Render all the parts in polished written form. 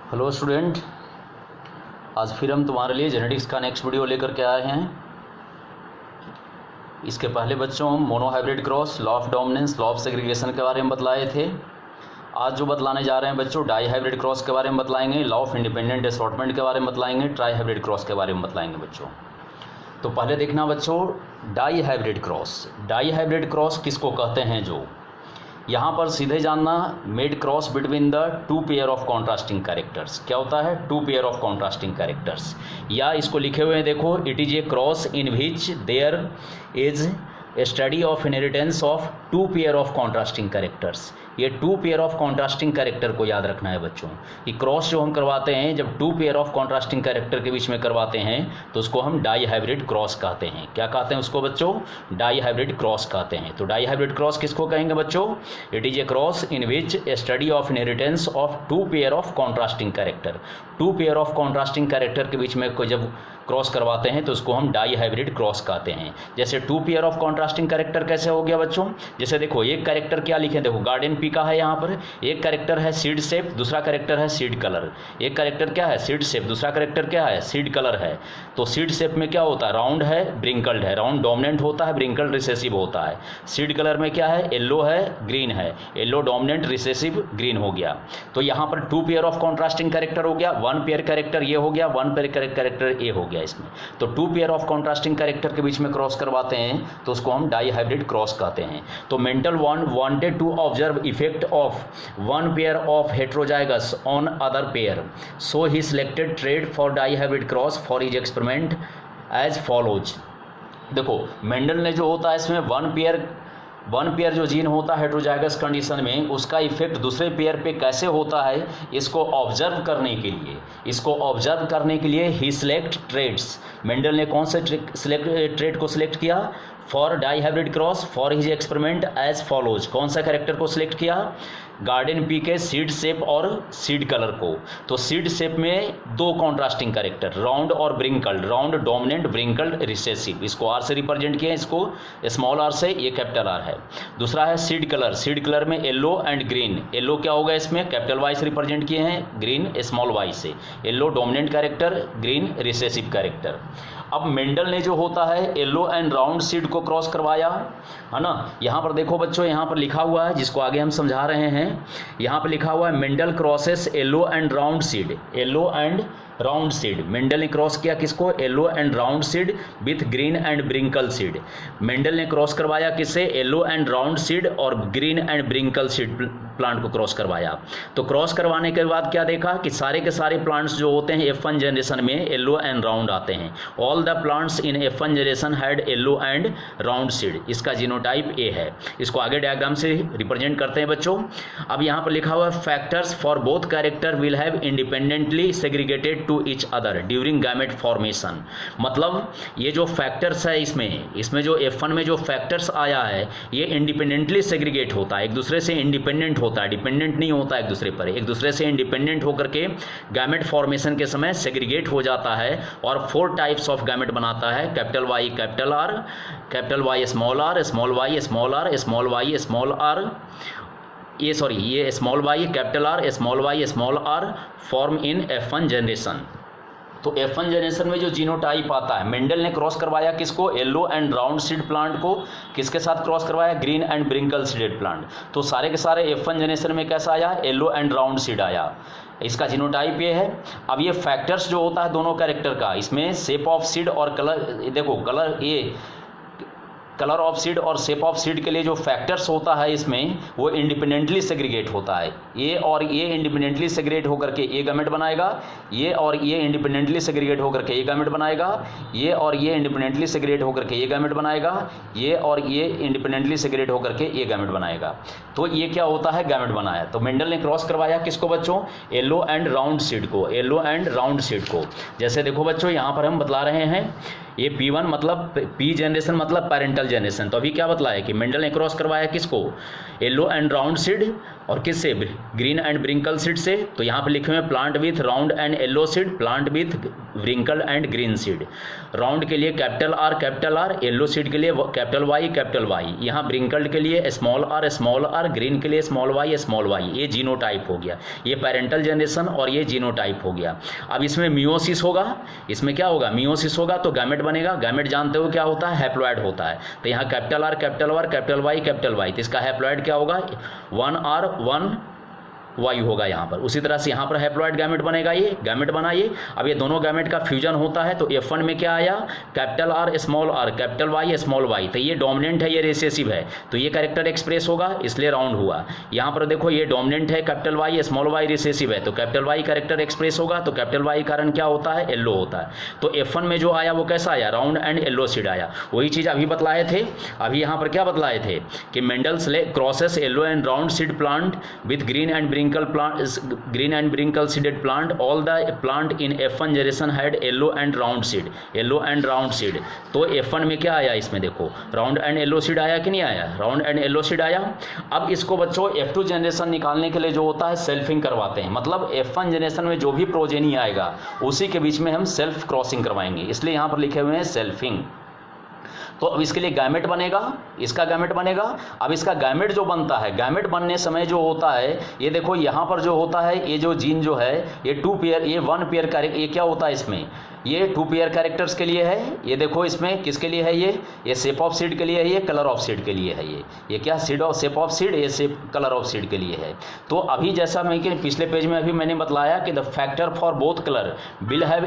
Hello student, आज फिर हम तुम्हारे लिए जेनेटिक्स का नेक्स्ट वीडियो लेकर के आए हैं। इसके पहले बच्चों हम monohybrid cross, law of dominance, law of segregation के बारे में बतलाए थे। आज जो बतलाने जा रहे हैं बच्चों, डाई हाइब्रिड क्रॉस के बारे में बतलाएंगे, लॉ ऑफ इंडिपेंडेंट असॉर्टमेंट के बारे में बतलाएंगे, ट्राई हाइब्रिड क्रॉस के बारे में बतलाएंगे बच्चों। तो पहले देखना बच्चों, dihybrid cross. Dihybrid cross किसको कहते हैं? जो यहाँ पर सीधे जानना, made cross between the two pair of contrasting characters. क्या होता है? Two pair of contrasting characters. या इसको लिखे हुए हैं देखो, it is a cross in which there is a study of inheritance of two pair of contrasting characters. ये two pair of contrasting character को याद रखना है बच्चों। ये क्रॉस जो हम करवाते हैं, जब two pair of contrasting character के बीच में करवाते हैं तो उसको हम डाई हाइब्रिड क्रॉस कहते हैं। क्या कहते हैं उसको बच्चों? डाई हाइब्रिड क्रॉस कहते हैं। तो डाई हाइब्रिड क्रॉस किसको कहेंगे बच्चों? It is a cross in which a study of inheritance of two pair of contrasting character. Two pair of contrasting character के बीच में जब क्रॉस करवाते हैं तो उसको हम डाई हाइब्रिड क्रॉस कहते हैं। जैसे two pair of contrasting character कैसे हो गया बच्चों? जैसे देखो, एक कैरेक्टर क्या लिखे, देखो गार्डन पी का है यहाँ पर, एक कैरेक्टर है सीड शेप, दूसरा कैरेक्टर है सीड कलर। एक कैरेक्टर क्या है? सीड शेप, दूसरा कैरेक्टर क्या है? सीड कलर है। तो सीड शेप में क्या होता है? राउंड है, ब्रिंकल्ड है। राउंड डोमिनेंट होता है, ब्रिंकल्ड रिसेसिव होता है। सीड कलर में क्या है? येलो है, ग्रीन है। येलो डोमिनेंट, रिसेसिव ग्रीन हो गया। तो यहाँ पर two pair of contrasting character हो गया, वन पेयर कैरेक्टर ये हो गया, वन पेयर कैरेक्टर ए हो गया इसमें। तो two pair of contrasting character के बीच में क्रॉस करवाते हैं तो उसको हम डाई हाइब्रिड क्रॉस कहते हैं। तो Mendel wanted to observe effect of one pair of heterozygous on other pair, so he selected trait for dihybrid cross for his experiment as follows. देखो, मेंडल ने जो होता है इसमें वन पेयर जो जीन होता है हेट्रोजाइगस कंडीशन में, उसका इफेक्ट दूसरे पेयर पे कैसे होता है इसको ऑब्जर्व करने के लिए ही सिलेक्ट ट्रेड्स। मेंडल ने कौन से ट्रेड को सिलेक्ट किया? For dihybrid cross for his experiment as follows. कौन सा कैरेक्टर को सिलेक्ट किया? गार्डन पी के सीड शेप और सीड कलर को। तो सीड शेप में दो कॉन्ट्रास्टिंग कैरेक्टर, राउंड और wrinkled. Round dominant, wrinkled recessive. इसको आर से रिप्रेजेंट किया है, इसको स्मॉल आर से, ये कैपिटल आर है। दूसरा है सीड कलर। सीड कलर में येलो एंड ग्रीन। येलो क्या होगा इसमें? कैपिटल वाई से रिप्रेजेंट किए हैं, ग्रीन स्मॉल वाई से। Yellow dominant character, green recessive character. अब मेंडल ने जो होता है येलो एंड राउंड सीड को क्रॉस करवाया, है ना। यहाँ पर देखो बच्चों, यहाँ पर लिखा हुआ है, जिसको आगे हम समझा रहे हैं। यहाँ पर लिखा हुआ है Mendel crosses yellow and round seed. Yellow and round seed. Mendel ने क्रॉस किया किसको? Yellow and round seed with green and wrinkle seed. Mendel ने क्रॉस करवाया किससे? येलो एंड राउंड सीड और green and wrinkle seed plant को cross करवाया। तो क्रॉस करवाने के बाद क्या देखा कि सारे के सारे प्लांट्स जो होते हैं F1 जनरेशन में येलो एंड राउंड आते हैं। All the plants in F1 generation had yellow and round seed. इसका जीनोटाइप ए है। इसको आगे डायग्राम से रिप्रेजेंट करते हैं बच्चों। अब यहाँ पर लिखा हुआ है factors for both character will have independently segregated to each other during gamete formation. मतलब ये जो फैक्टर्स है इसमें जो F1 में जो फैक्टर्स आया है, ये इंडिपेंडेंटली सेग्रीगेट होता है, एक दूसरे से इंडिपेंडेंट होता है, डिपेंडेंट नहीं होता एक दूसरे पर। एक दूसरे से इंडिपेंडेंट होकर के गैमेट फॉर्मेशन के समय सेग्रीगेट हो जाता है और 4 टाइप्स ऑफ गैमेट बनाता है। Capital Y capital are, capital Y small are, small Y small are, small Y small are, ये small Y capital are, small Y small R form in F1 generation. तो F1 generation में जो genotype आता है, Mendel ने cross करवाया किसको? Yellow and round seed plant को। किसके साथ क्रॉस करवाया? Green and wrinkle seeded plant. तो सारे के सारे F1 जनरेशन में कैसा आया? येलो एंड राउंड सीड आया। इसका जीनोटाइप ये है। अब ये फैक्टर्स जो होता है दोनों कैरेक्टर का, इसमें शेप ऑफ सीड और कलर, देखो कलर ऑफ सीड और शेप ऑफ सीड के लिए जो फैक्टर्स होता है इसमें, वो इंडिपेंडेंटली सेग्रीगेट होता है। ये और ये इंडिपेंडेंटली सेग्रीगेट होकर के ये गैमेट बनाएगा, ये और ये इंडिपेंडेंटली सेग्रीगेट होकर के ये गैमेट बनाएगा, ये और ये इंडिपेंडेंटली सेग्रीगेट होकर के ये गैमेट बनाएगा, ये और ये इंडिपेंडेंटली सेग्रीगेट होकर के ये गैमेट बनाएगा। तो ये क्या होता है? गैमेट बनाया। तो मेंडल ने क्रॉस करवाया किसको बच्चों? येलो एंड राउंड सीड को। येलो एंड राउंड सीड को। जैसे देखो बच्चों, यहाँ पर हम बतला रहे हैं, ये P1 मतलब P जनरेशन मतलब पेरेंटल जनरेशन। तो अभी क्या बतलाया कि मेंडल ने क्रॉस करवाया किसको? येलो एंड राउंड सीड और किससे? ग्रीन एंड ब्रिंकल सीड से। तो यहाँ पे लिखे हुए plant with round and yellow seed, plant with wrinkle and green seed. Round के लिए कैपिटल आर, येलो सीड के लिए कैपिटल वाई। यहाँ व्रिंकल्ड के लिए स्मॉल आर, ग्रीन के लिए स्मॉल वाई। ये जीनोटाइप हो गया, ये पेरेंटल जनरेशन और ये जीनोटाइप हो गया। अब इसमें मियोसिस होगा, इसमें क्या होगा, मियोसिस होगा तो गैमेट बनेगा। गैमेट जानते हो क्या होता है, हैप्लॉइड होता है। तो यहाँ कैपिटल आर, कैपिटल वाई, तो इसका हैप्लॉइड क्या होगा, 1R 1 वायु होगा यहाँ पर। उसी तरह से यहाँ पर हैप्लॉइड गैमेट बनेगा, ये गैमेट बना ये। अब ये दोनों गैमेट का फ्यूजन होता है तो F1 में क्या आया, कैपिटल आर, कैपिटल वाई। तो ये डोमिनेंट है, ये रिसेसिव है, तो ये कैरेक्टर एक्सप्रेस होगा, इसलिए राउंड हुआ। यहाँ पर देखो ये डोमिनेंट है, कैपिटल वाई रिसेसिव है, तो कैपिटल वाई कैरेक्टर एक्सप्रेस होगा। तो कैपिटल वाई कारण क्या होता है, येलो होता है। तो F1 में जो आया वो कैसा आया, राउंड एंड येलो सीड आया। वही चीज़ अभी बतलाए थे, अभी यहाँ पर क्या बतलाए थे कि Mendel's crosses yellow and round seed plant with green and wrinkle seeded plant. All the plant in F1 generation had yellow and round seed. तो F1 में क्या आया, इसमें देखो राउंड एंड येलो सीड आया कि नहीं आया, राउंड एंड येलो सीड आया। अब इसको बच्चों F2 जनरेशन निकालने के लिए जो होता है सेल्फिंग करवाते हैं, मतलब F1 जनरेशन में जो भी प्रोजेनी आएगा उसी के बीच में हम सेल्फ क्रॉसिंग करवाएंगे, इसलिए यहाँ पर लिखे हुए हैं सेल्फिंग। तो अब इसके लिए गैमेट बनेगा, इसका गैमेट बनेगा। अब इसका गैमेट जो बनता है, गैमेट बनने समय जो होता है, ये देखो यहाँ पर जो होता है, ये जो जीन जो है ये 2 पेयर, ये 1 पेयर का, ये क्या होता है इसमें, ये 2 पेयर कैरेक्टर्स के लिए है। ये देखो इसमें किसके लिए है, ये शेप ऑफ सीड के लिए है, ये कलर ऑफ सीड के लिए है। ये क्या seed of shape of seed, ये शेप कलर ऑफ सीड के लिए है। तो अभी जैसा मैं कि पिछले पेज में अभी मैंने बतलाया कि the factor for both colour will have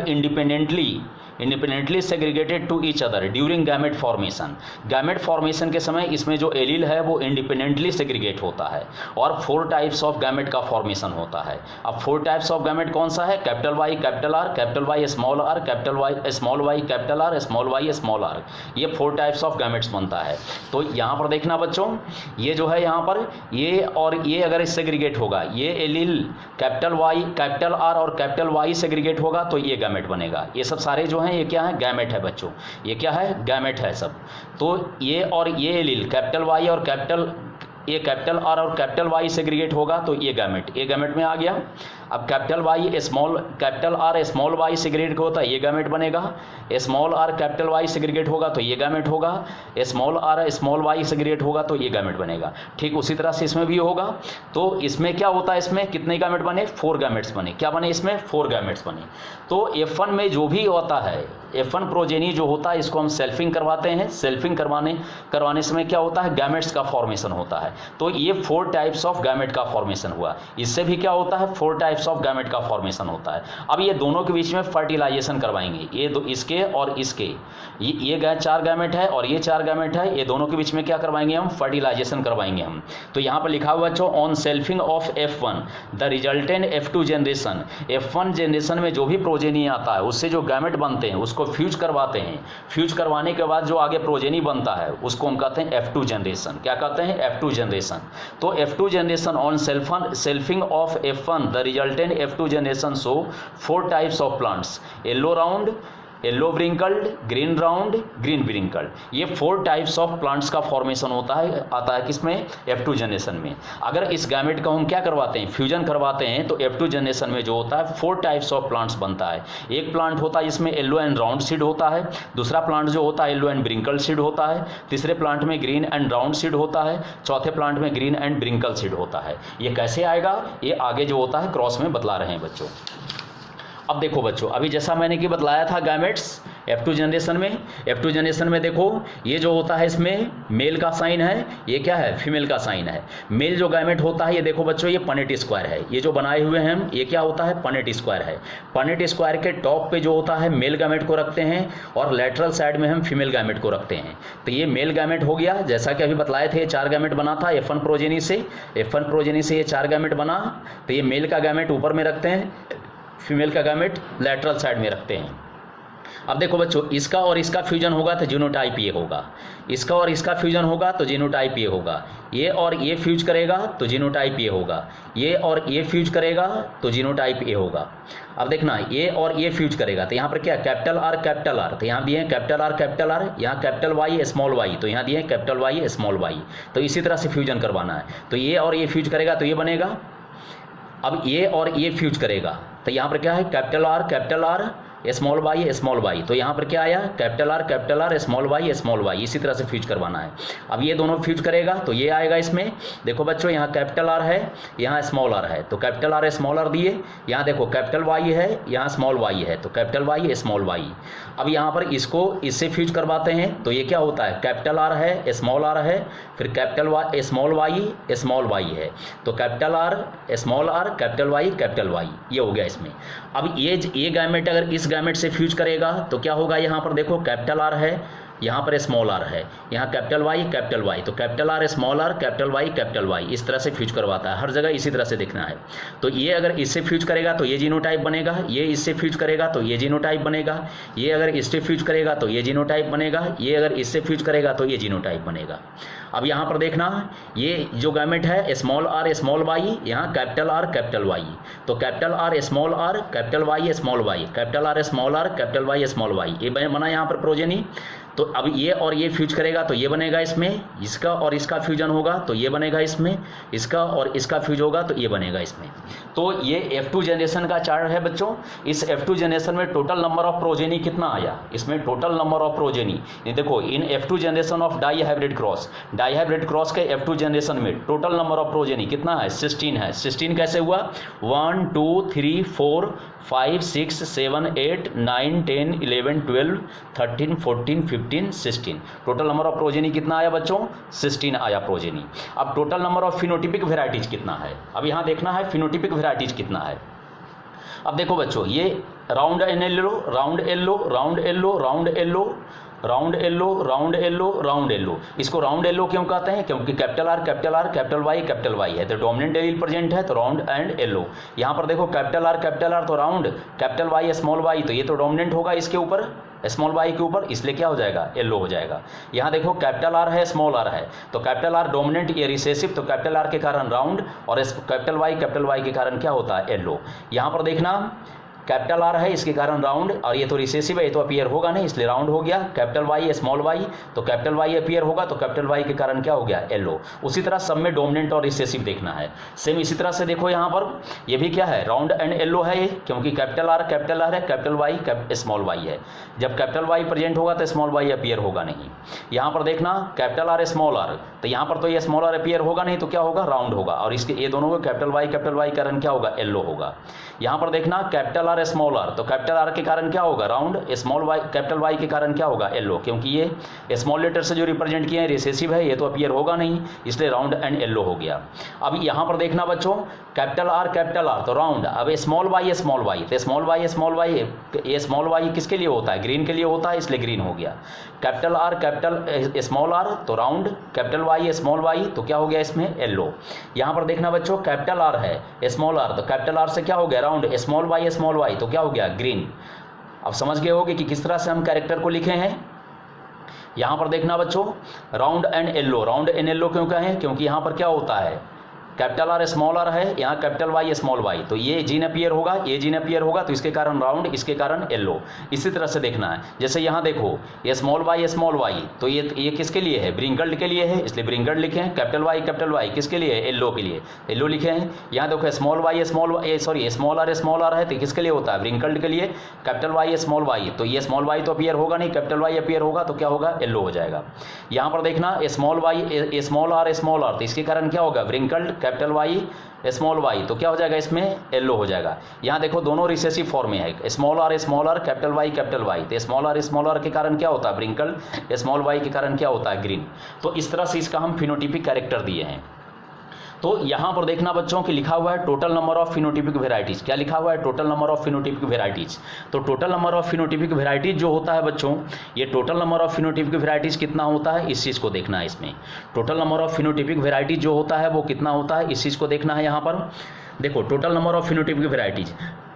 independently segregated to each other during gamete formation. Gamete formation के समय इसमें जो एलील है वो इंडिपेंडेंटली सेग्रीगेट होता है और 4 टाइप्स ऑफ गैमेट का फॉर्मेशन होता है। अब 4 टाइप्स ऑफ गैमेट कौन सा है, capital Y small are, capital Y small Y, capital are small are, ये 4 टाइप्स ऑफ गैमेट्स बनता है। तो यहाँ पर देखना बच्चों, ये जो है यहाँ पर ये और ये अगर सेग्रीगेट होगा, ये एलील कैपिटल आर और कैपिटल वाई सेग्रीगेट होगा तो ये गैमेट बनेगा। ये सब सारे जो हैं ये क्या है, गैमेट है बच्चों, ये क्या है, गैमेट है सब। तो ये और ये एलील कैपिटल वाई और कैपिटल आर और कैपिटल वाई सेग्रीगेट होगा तो ये गैमेट में आ गया। अब capital are small Y segregate होता है, ये गैमेट बनेगा। Small are capital Y segregate होगा तो ये गैमेट होगा। Small are small Y segregate होगा तो ये गैमेट बनेगा। ठीक उसी तरह से इसमें भी होगा। तो इसमें क्या होता है, इसमें कितने गैमेट बने, 4 गैमेट्स बने। क्या बने इसमें, 4 गैमेट्स बने। तो F1 में जो भी होता है, F1 प्रोजेनी जो होता है, इसको हम सेल्फिंग करवाते हैं। सेल्फिंग करवाने समय क्या होता है, गैमेट्स का फॉर्मेशन होता है। तो ये 4 टाइप्स ऑफ गैमेट का फॉर्मेशन हुआ। इससे भी क्या होता है, 4 टाइप्स ऑफ गैमेट का फॉर्मेशन होता है। अब ये दोनों के बीच में फर्टिलाइजेशन करवाएंगे, ये दो, इसके और इसके, ये 4 गैमेट है और ये 4 गैमेट है, ये दोनों के बीच में क्या करवाएंगे हम, फर्टिलाइजेशन करवाएंगे हम। तो यहाँ पर लिखा हुआ बच्चों, on selfing of F1 the resultant F2 generation. F1 generation में जो भी प्रोजेनी आता है उससे जो गैमेट बनते हैं उसको फ्यूज करवाते हैं। फ्यूज करवाने के बाद जो आगे प्रोजेनी बनता है उसको हम कहते हैं F2 जनरेशन। क्या कहते हैं, F2 जनरेशन। तो F2 generation on selfing of F1 the resultant F2 generation show 4 types of plants, yellow round, yellow wrinkled, green round, green wrinkled. ये 4 टाइप्स ऑफ प्लांट्स का फॉर्मेशन आता है किसमें, F2 जनरेशन में। अगर इस गैमेट का हम क्या करवाते हैं, फ्यूजन करवाते हैं, तो F2 जनरेशन में जो होता है 4 टाइप्स ऑफ प्लांट्स बनता है। एक प्लांट होता है जिसमें येलो एंड राउंड सीड होता है, दूसरा प्लांट जो होता है येलो एंड ब्रिंकल्ड सीड होता है, तीसरे प्लांट में ग्रीन एंड राउंड सीड होता है, चौथे प्लांट में ग्रीन एंड ब्रिंकल सीड होता है। ये कैसे आएगा, ये आगे जो होता है क्रॉस में बतला रहे हैं बच्चों। अब देखो बच्चों, अभी जैसा मैंने कि बतलाया था गैमेट्स F2 जनरेशन में देखो, ये जो होता है इसमें मेल का साइन है, ये क्या है, फीमेल का साइन है। मेल जो गैमेट होता है, ये देखो बच्चों, ये पनेट स्क्वायर है। ये जो बनाए हुए हैं हम, ये क्या होता है, पनेट स्क्वायर है। पनेट स्क्वायर के टॉप पे जो होता है मेल गैमेट को रखते हैं और लेटरल साइड में हम फीमेल गैमेट को रखते हैं। तो ये मेल गैमेट हो गया, जैसा कि अभी बतलाए थे 4 गैमेट बना था F1 प्रोजेनी से ये 4 गैमेट बना। तो ये मेल का गैमेट ऊपर में रखते हैं, फीमेल का गैमेट लेटरल साइड में रखते हैं। अब देखो बच्चों, इसका और इसका फ्यूजन होगा तो जीनोटाइप ये होगा, इसका और इसका फ्यूजन होगा तो जीनोटाइप ये होगा, ये और ये फ्यूज करेगा तो जीनोटाइप ये होगा, ये और ये फ्यूज करेगा तो जीनोटाइप ये होगा। अब देखना, ये और ये फ्यूज करेगा तो यहाँ पर क्या, कैपिटल आर, तो यहाँ दिए हैं कैपिटल आर, यहाँ कैपिटल वाई स्मॉल वाई, तो यहाँ दिए हैं कैपिटल वाई स्मॉल वाई। तो इसी तरह से फ्यूजन करवाना है। तो ये और ये फ्यूज करेगा तो ये बनेगा। अब ये और ये फ्यूज करेगा तो यहाँ पर क्या है, कैपिटल आर स्मॉल वाई, तो यहाँ पर क्या आया, कैपिटल आर स्मॉल वाई, इसी तरह से फ्यूज करवाना है। अब ये दोनों फ्यूज करेगा तो ये आएगा इसमें। देखो बच्चों यहाँ कैपिटल आर है, यहाँ स्मॉल आर है, तो कैपिटल आर स्मॉल आर दिए, यहाँ देखो कैपिटल वाई है, यहाँ स्मॉल वाई है, तो कैपिटल वाई स्मॉल वाई। अब यहाँ पर इसको इससे फ्यूज करवाते हैं तो ये क्या होता है, कैपिटल आर है, स्मॉल आर है, फिर कैपिटल वाई स्मॉल वाई है, तो कैपिटल आर कैपिटल वाई, ये हो गया इसमें। अब ये गैमेट अगर इस गैमेट से फ्यूज करेगा तो क्या होगा, यहाँ पर देखो कैपिटल आर है, यहाँ पर स्मॉल आर है, यहाँ कैपिटल वाई, तो capital are small are capital y, इस तरह से फ्यूज करवाता है। हर जगह इसी तरह से देखना है। तो ये अगर इससे फ्यूज करेगा तो ये जीनोटाइप बनेगा, ये इससे फ्यूज करेगा तो ये जीनोटाइप बनेगा, ये अगर इससे फ्यूज करेगा तो ये जीनोटाइप बनेगा, ये अगर इससे फ्यूज करेगा तो ये जीनोटाइप बनेगा। अब यहाँ पर देखना, ये जो गैमेट है स्मॉल आर स्मॉल वाई, यहाँ कैपिटल आर कैपिटल वाई, तो capital are small are capital Y small Y, capital are small are capital Y small Y, ये बना यहाँ पर प्रोजेनी। तो अब ये और ये फ्यूज करेगा तो ये बनेगा इसमें, इसका और इसका फ्यूजन होगा तो ये बनेगा इसमें, इसका और इसका फ्यूज होगा तो ये बनेगा इसमें। तो ये F2 जनरेशन का चार्ट है बच्चों। इस F2 जनरेशन में टोटल नंबर ऑफ प्रोजेनी कितना आया, इसमें टोटल नंबर ऑफ प्रोजेनी, ये देखो in F2 generation of dihybrid cross के F2 जनरेशन में टोटल नंबर ऑफ प्रोजेनी कितना है, 16 है। 16 कैसे हुआ, 1 2 3 4 5 6 7 8 9 10 11 12 13 14 15 16, टोटल नंबर ऑफ प्रोजेनी कितना आया बच्चों, 16 आया प्रोजेनी। अब total number of phenotypic varieties कितना है, अब यहाँ देखना है फिनोटिपिक वेराइटीज कितना है। अब देखो बच्चों, ये round yellow, round yellow, round yellow, round yellow, round yellow, round yellow, round yellow, इसको राउंड येलो क्यों कहते हैं, क्योंकि कैपिटल आर कैपिटल वाई है, तो डोमिनेंट एलील प्रेजेंट है, तो राउंड एंड येलो। यहाँ पर देखो कैपिटल आर तो round, capital Y small Y, तो ये तो डोमिनेंट होगा इसके ऊपर, स्मॉल वाई के ऊपर, इसलिए क्या हो जाएगा, येलो हो जाएगा। यहाँ देखो कैपिटल आर है स्मॉल आर है, तो कैपिटल आर डोमिनेंट, ये रिसेसिव, तो कैपिटल आर के कारण राउंड, और कैपिटल वाई के कारण क्या होता है, येलो। यहाँ पर देखना कैपिटल आर है, इसके कारण राउंड, और ये तो रिसेसिव है, ये तो अपीयर होगा नहीं, इसलिए राउंड हो गया। कैपिटल वाई स्मॉल वाई, तो कैपिटल वाई अपीयर होगा, तो कैपिटल वाई के कारण क्या हो गया, येलो। उसी तरह सब में डोमिनेंट और रिसेसिव देखना है। सेम इसी तरह से देखो यहाँ पर, ये भी क्या है, राउंड एंड येलो है ये, क्योंकि कैपिटल आर है, कैपिटल वाई स्मॉल वाई है। जब कैपिटल वाई प्रेजेंट होगा तो स्मॉल वाई अपीयर होगा नहीं। यहाँ पर देखना कैपिटल आर स्मॉल आर, तो यहाँ पर तो ये स्मॉल आर अपीयर होगा नहीं, तो क्या होगा, राउंड होगा, और इसके ये दोनों को कैपिटल वाई कारण क्या होगा, येलो होगा। यहाँ पर देखना कैपिटल आर स्मॉल आर, तो कैपिटल आर के कारण क्या होगा, round, small Y capital y के कारण क्या होगा, येलो, क्योंकि ये स्मॉल लेटर से जो रिप्रेजेंट किए हैं रिसेसिव है, ये तो अपीयर होगा नहीं, इसलिए राउंड एंड येलो हो गया। अब यहाँ पर देखना बच्चों, कैपिटल आर तो राउंड, अब स्मॉल वाई तो स्मॉल वाई, ये स्मॉल वाई किसके लिए होता है, ग्रीन के लिए होता है, इसलिए ग्रीन हो गया। कैपिटल आर स्मॉल आर तो round, capital Y small Y, तो क्या हो गया इसमें, येलो। यहाँ पर देखना बच्चों, कैपिटल आर है स्मॉल आर, तो कैपिटल आर से क्या हो गया, राउंड, स्मॉल वाई, तो क्या हो गया, ग्रीन। अब समझ गए होगे कि किस तरह से हम कैरेक्टर को लिखे हैं। यहां पर देखना बच्चों, राउंड एंड येलो क्यों कहें, क्योंकि यहां पर क्या होता है, कैपिटल आर स्मॉल आर है, यहाँ कैपिटल वाई स्मॉल वाई, तो ये जीन अपीयर होगा, ये जीन अपीयर होगा, तो इसके कारण राउंड, इसके कारण येलो। इसी तरह से देखना है, जैसे यहाँ देखो ये स्मॉल वाई, तो ये किसके लिए है, ब्रिंकल्ड के लिए है, इसलिए ब्रिंकल्ड लिखे हैं। कैपिटल वाई किसके लिए है, येलो के लिए, येलो लिखे हैं। यहाँ देखो स्मॉल आर है, तो किसके लिए होता है, ब्रिंकल्ड के लिए, कैपिटल वाई, तो ये स्मॉल वाई तो अपीयर होगा नहीं, कैपिटल वाई अपीयर होगा, तो क्या होगा, येलो हो जाएगा। यहाँ पर देखना स्मॉल आर, तो इसके कारण क्या होगा, ब्रिंकल्ड, कैपिटल वाई स्मॉल वाई, तो क्या हो जाएगा, इसमें येलो हो जाएगा। यहाँ देखो दोनों रिसेसिव फॉर्म में है, स्मॉल आर कैपिटल वाई, तो स्मॉल आर के कारण क्या होता है, ब्रिंकल, स्मॉल वाई के कारण क्या होता है, ग्रीन। तो इस तरह से इसका हम फिनोटिपिक कैरेक्टर दिए हैं। तो यहाँ पर देखना बच्चों कि लिखा हुआ है total number of phenotypic varieties, क्या लिखा हुआ है, total number of phenotypic varieties. तो total number of phenotypic varieties जो होता है बच्चों, ये total number of phenotypic varieties कितना होता है, इस चीज़ को देखना है। इसमें total number of phenotypic varieties जो होता है वो कितना होता है, इस चीज़ को देखना है। यहाँ पर देखो total number of phenotypic varieties,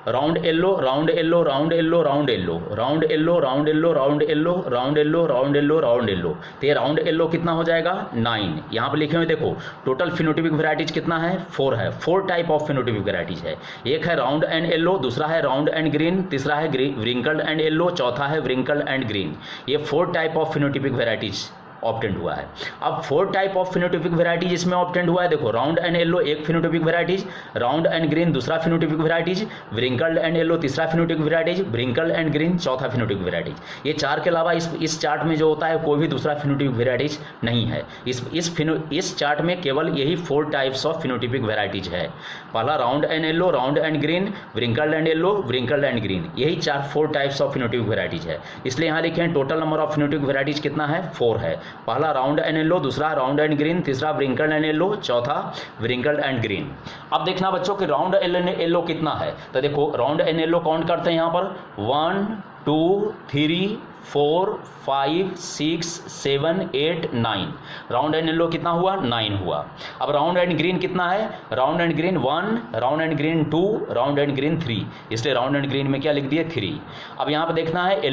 round yellow, round yellow, round yellow, round yellow, round yellow, round yellow, round yellow, round yellow, round yellow, round yellow, तो ये राउंड येलो कितना हो जाएगा, 9। यहाँ पर लिखे हुए देखो टोटल फिनोटिपिक वेराइटीज कितना है, 4 है। 4 टाइप ऑफ फिनोटिपिक वेराइटीज है। एक है राउंड एंड येलो, दूसरा है राउंड एंड ग्रीन, तीसरा है व्रिंकल्ड एंड येलो, चौथा है व्रिंकल्ड एंड ग्रीन। ये 4 type of phenotypic varieties obtained हुआ है। अब 4 टाइप ऑफ फिनोटिपिक वेराइटीज इसमें ऑब्टेंड हुआ है। देखो, राउंड एंड येलो एक phenotypic varieties, round and green दूसरा phenotypic varieties, wrinkled and yellow तीसरा phenotypic varieties, wrinkled and green चौथा फिनोटिपिक वेराइटीज। ये 4 के अलावा इस चार्ट में जो होता है कोई भी दूसरा फिनोटिपिक वेराइटीज नहीं है। इस चार्ट में केवल यही 4 टाइप्स ऑफ फिनोटिपिक वेराइटीज है। पहला round and yellow, round and green, wrinkled and yellow, wrinkled and green, यही 4 टाइप्स ऑफ फिनोटिपिक वेराइटीज है। इसलिए यहाँ लिखे हैं total number of phenotypic varieties कितना है, 4 है। पहला राउंड एंड येलो, दूसरा राउंड एंड ग्रीन, तीसरा व्रिंकल्ड एंड येलो, चौथा व्रिंकल्ड एंड ग्रीन। अब देखना बच्चों कि राउंड एंड येलो कितना है। तो देखो, राउंड एंड येलो काउंट करते हैं यहाँ पर 1 2 3 4 5 6 7 8 9। राउंड एंड येलो कितना हुआ, 9 हुआ। अब राउंड एंड ग्रीन कितना है, round and green 1, round and green 2, round and green 3, इसलिए राउंड एंड ग्रीन में क्या लिख दिए, 3। अब यहाँ पर देखना है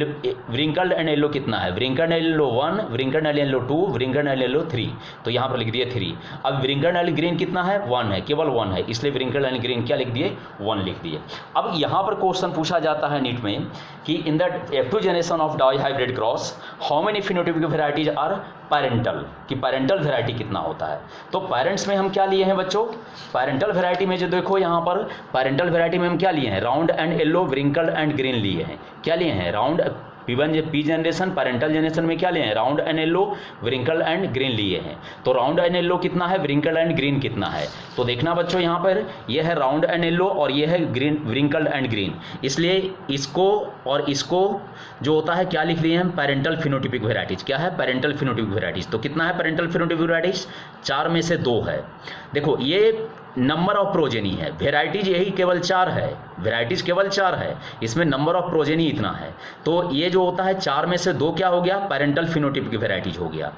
व्रिंकल्ड एंड येलो कितना है, wrinkled and yellow 1, wrinkled and yellow 2, wrinkled and yellow 3, तो यहाँ पर लिख दिए 3। अब व्रिंकल्ड एंड ग्रीन कितना है, 1 है, केवल 1 है, इसलिए व्रिंकल्ड एंड ग्रीन क्या लिख दिए, 1 लिख दिए। अब यहाँ पर क्वेश्चन पूछा जाता है नीट में कि in the F2 generation of dihybrid cross how many phenotypic varieties are parental, कि पैरेंटल वेराइटी कितना होता है। तो पेरेंट्स में हम क्या लिए हैं बच्चों, पैरेंटल वेराइटी में जो देखो यहाँ पर पैरेंटल वेराइटी में हम क्या लिए हैं, round and yellow, wrinkled and green लिए हैं। क्या लिए हैं, round P generation, parental generation में क्या लिए हैं, round and yellow, wrinkle and green लिए हैं। तो राउंड एंड येलो कितना है, व्रिंकल एंड ग्रीन कितना है। तो देखना बच्चों यहाँ पर ये है राउंड एंड येलो और ये है ग्रीन, व्रिंकल एंड ग्रीन, इसलिए इसको और इसको जो होता है क्या लिख लिए हैं, पैरेंटल फिनोटिपिक वेराइटीज। क्या है, पैरेंटल फिनोटिपिक वेराइटीज। तो कितना है पैरेंटल फिनोटिपिक वेराइटीज, 4 में से 2 है। देखो, ये नंबर ऑफ प्रोजेनी है, वेराइटीज यही केवल 4 है, वेराइटीज केवल 4 है, इसमें नंबर ऑफ प्रोजेनी इतना है। तो ये जो होता है 4 में से 2 क्या हो गया, पैरेंटल फिनोटिपिक वेराइटीज हो गया।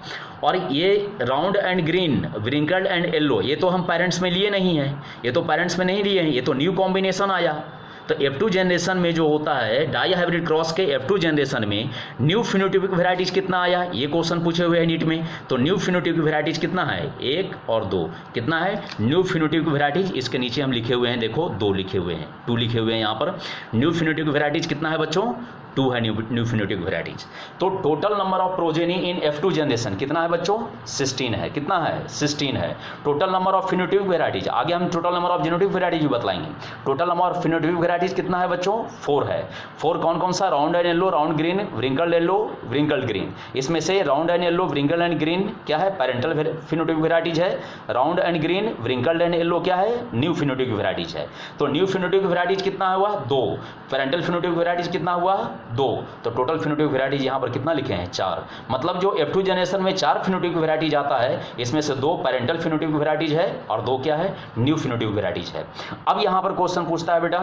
और ये round and green, wrinkled and yellow, ये तो हम पेरेंट्स में लिए नहीं है, ये तो पेरेंट्स में नहीं लिए हैं, ये तो न्यू कॉम्बिनेशन आया। तो F2 जनरेशन में जो होता है डाई हाइब्रिड क्रॉस के F2 जनरेशन में न्यू फिनोटिपिक वेराइटीज कितना आया, ये क्वेश्चन पूछे हुए हैं नीट में। तो न्यू फिनोटिपिक वेराइटीज कितना है, 1 और 2, कितना है न्यू फिनोटिपिक वेराइटीज। इसके नीचे हम लिखे हुए हैं, देखो 2 लिखे हुए हैं, 2 लिखे हुए हैं यहाँ पर। न्यू फिनोटिपिक वेराइटीज कितना है बच्चों, 2 है न्यू फिनोटिपिक वेराइटीज। तो total number of progeny in F2 generation कितना है बच्चों, 16 है। कितना है, 16 है। Total number of phenotypic varieties, आगे हम total number of genotypic varieties भी बतलाएंगे। Total number of phenotypic varieties कितना है बच्चों, 4 है। 4 कौन कौन सा, round and yellow, round green, wrinkled yellow, wrinkled green. इसमें से round and yellow, wrinkled and green क्या है, पैरेंटल फिनोटिपिक वेराइटीज है। Round and green, wrinkled and yellow क्या है, न्यू फिनोटिपिक वेराइटीज है। तो न्यू फिनोटिपिक वेराइटीज कितना हुआ, 2। पैरेंटल फिनोटिपिक वेराइटीज कितना हुआ, 2। तो टोटल फिनोटिपिक वेराइटीज यहाँ पर कितना लिखे हैं, 4। मतलब जो F2 जनरेशन में 4 फिनोटिपिक वेराइटीज आता है, इसमें से 2 पैरेंटल फिनोटिपिक वेराइटीज है और 2 क्या है, न्यू फिनोटिपिक वेराइटीज है। अब यहाँ पर क्वेश्चन पूछता है बेटा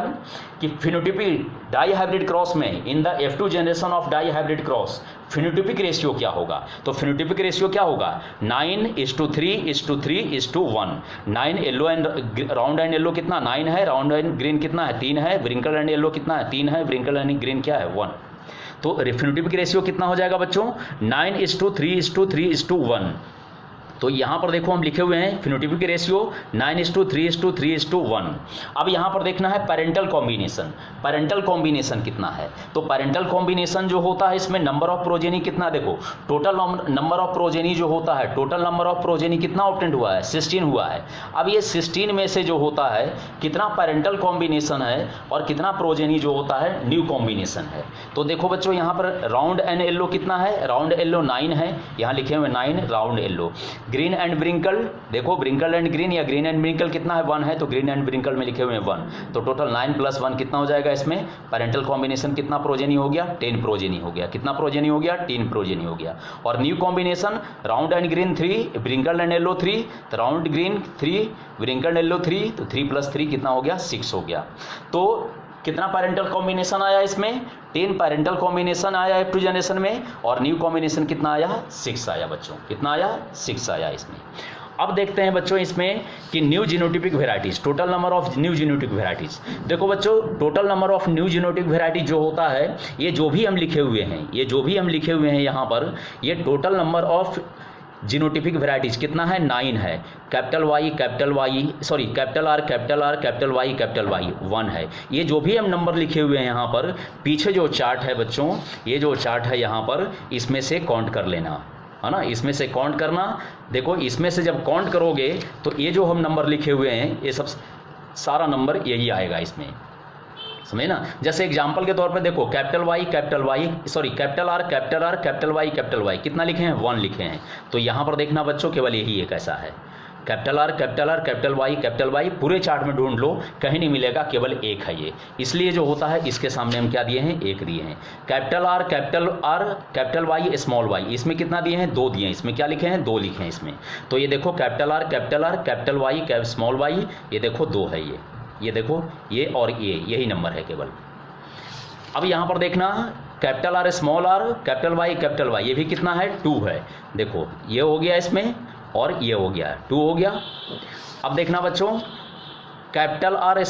कि फिनोटिपिक डाई हाइब्रिड क्रॉस में in the F2 generation of dihybrid cross phenotypic ratio क्या होगा। तो फिनोटिपिक रेशियो क्या होगा, 9:3:3:1। 9 yellow and round and yellow कितना, 9 है, राउंड एंड ग्रीन कितना है, 3 है, व्रिंकल एंड येलो कितना है, 3 है, व्रिंकल एंड ग्रीन क्या है, 1। तो फिनोटिपिक रेशियो कितना हो जाएगा बच्चों, 9:3:3:1। तो यहाँ पर देखो हम लिखे हुए हैं फिनोटिपिक रेशियो 9:3:3:1। अब यहाँ पर देखना है पैरेंटल कॉम्बिनेशन, पैरेंटल कॉम्बिनेशन कितना है। तो पैरेंटल कॉम्बिनेशन जो होता है इसमें नंबर ऑफ प्रोजेनी कितना, देखो टोटल नंबर ऑफ प्रोजेनी जो होता है, टोटल नंबर ऑफ प्रोजेनी कितना ऑब्टेंड हुआ है, 16 हुआ है। अब ये 16 में से जो होता है कितना पैरेंटल कॉम्बिनेशन है और कितना प्रोजेनी जो होता है न्यू कॉम्बिनेशन है। तो देखो बच्चों यहाँ पर राउंड एंड येलो कितना है, राउंड येलो 9 है, यहाँ लिखे हुए 9 राउंड येलो। ग्रीन एंड ब्रिंकल, देखो ब्रिंकल एंड ग्रीन या ग्रीन एंड ब्रिंकल कितना है, 1 है, तो ग्रीन एंड ब्रिंकल में लिखे हुए हैं 1। तो टोटल 9 + 1 कितना हो जाएगा, इसमें पैरेंटल कॉम्बिनेशन कितना प्रोजेनी हो गया, 10 प्रोजेनी हो गया। कितना प्रोजेनी हो गया, 10 प्रोजेनी हो गया। और new combination round and green 3, wrinkle and yellow 3, तो round green 3, wrinkle and yellow 3, तो 3 + 3 कितना हो गया, 6 हो गया। तो कितना पैरेंटल कॉम्बिनेशन आया इसमें, 10 पैरेंटल कॉम्बिनेशन आया F2 जनरेशन में, और न्यू कॉम्बिनेशन कितना आया, 6 आया बच्चों। कितना आया, 6 आया इसमें। अब देखते हैं बच्चों इसमें कि new genotypic varieties, total number of new genotypic varieties. देखो बच्चों total number of new genotypic varieties जो होता है, ये जो भी हम लिखे हुए हैं, ये जो भी हम लिखे हुए हैं यहाँ पर, ये total number of genotypic varieties कितना है, 9 है। कैपिटल R, कैपिटल वाई 1 है। ये जो भी हम नंबर लिखे हुए हैं यहाँ पर, पीछे जो चार्ट है बच्चों, ये जो चार्ट है यहाँ पर, इसमें से काउंट कर लेना। है ना। इसमें से काउंट करना, देखो इसमें से जब काउंट करोगे तो ये जो हम नंबर लिखे हुए हैं ये सब सारा नंबर यही आएगा इसमें, समझे ना। जैसे एग्जांपल के तौर पे देखो capital Y capital are capital y कितना लिखे हैं, 1 लिखे हैं। तो यहाँ पर देखना बच्चों केवल यही एक ऐसा है, कैपिटल आर कैपिटल वाई पूरे चार्ट में ढूंढ लो, कहीं नहीं मिलेगा, केवल एक है ये। इसलिए जो होता है इसके सामने हम क्या दिए हैं, 1 दिए हैं। Capital are capital Y small y, इसमें कितना दिए हैं, 2 दिए हैं। इसमें क्या लिखे हैं, 2 लिखे हैं इसमें। तो ये देखो capital are capital Y small Y, ये देखो 2 है ये देखो ये और ये यही नंबर है केवल। अब यहाँ पर देखना कैपिटल आर कैपिटल वाई ये भी कितना है, 2 है। देखो ये हो गया इसमें और ये हो गया 2 हो गया। अब देखना बच्चों capital are